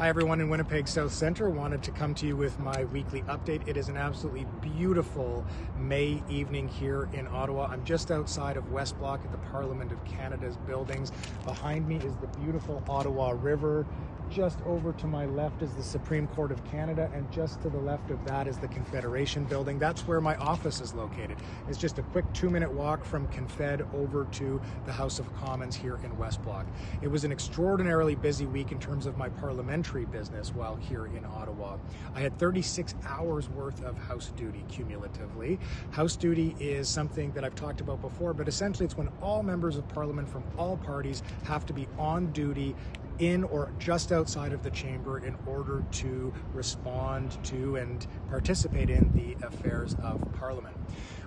Hi everyone in Winnipeg South Centre. Wanted to come to you with my weekly update. It is an absolutely beautiful May evening here in Ottawa. I'm just outside of West Block at the Parliament of Canada's buildings. Behind me is the beautiful Ottawa River. Just over to my left is the Supreme Court of Canada, and just to the left of that is the Confederation building. That's where my office is located. It's just a quick 2-minute walk from Confed over to the House of Commons here in West Block. It was an extraordinarily busy week in terms of my parliamentary business while here in Ottawa. I had 36 hours worth of House duty cumulatively. House duty is something that I've talked about before, but essentially it's when all members of Parliament from all parties have to be on duty in or just outside of the chamber in order to respond to and participate in the affairs of Parliament.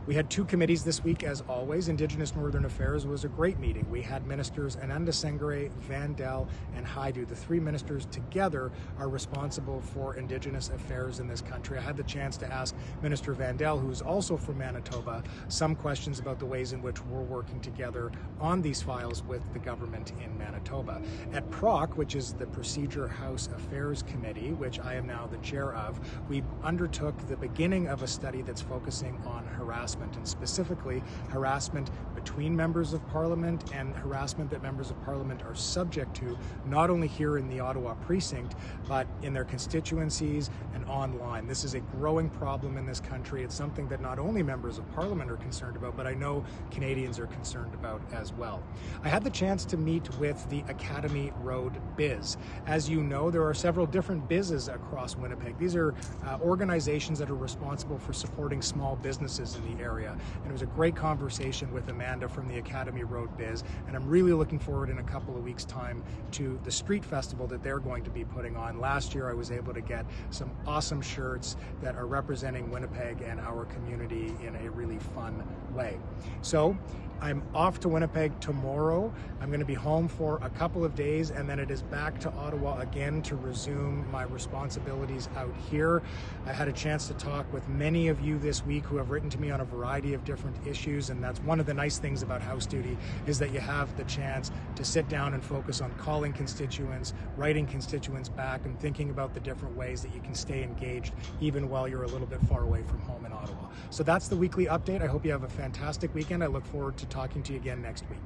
We had 2 committees this week, as always. Indigenous Northern Affairs was a great meeting. We had Ministers Ananda Sengare, Vandal, and Haidu. The 3 ministers together are responsible for Indigenous affairs in this country. I had the chance to ask Minister Vandal, who is also from Manitoba, some questions about the ways in which we're working together on these files with the government in Manitoba. At PROC, which is the Procedure House Affairs Committee, which I am now the chair of, we undertook the beginning of a study that's focusing on harassment, and specifically harassment between members of Parliament and harassment that members of Parliament are subject to, not only here in the Ottawa precinct, but in their constituencies and online. This is a growing problem in this country. It's something that not only members of Parliament are concerned about, but I know Canadians are concerned about as well. I had the chance to meet with the Academy Road Biz. As you know, there are several different bizes across Winnipeg. These are organizations that are responsible for supporting small businesses in the area. And it was a great conversation with Amanda from the Academy Road Biz, and I'm really looking forward in a couple of weeks' time to the street festival that they're going to be putting on. Last year I was able to get some awesome shirts that are representing Winnipeg and our community in a really fun way. So I'm off to Winnipeg tomorrow. I'm going to be home for a couple of days, and then it is back to Ottawa again to resume my responsibilities out here. I had a chance to talk with many of you this week who have written to me on a variety of different issues, and that's one of the nice things about House duty, is that you have the chance to sit down and focus on calling constituents, writing constituents back, and thinking about the different ways that you can stay engaged even while you're a little bit far away from home in Ottawa. So that's the weekly update. I hope you have a fantastic weekend. I look forward to talking to you again next week.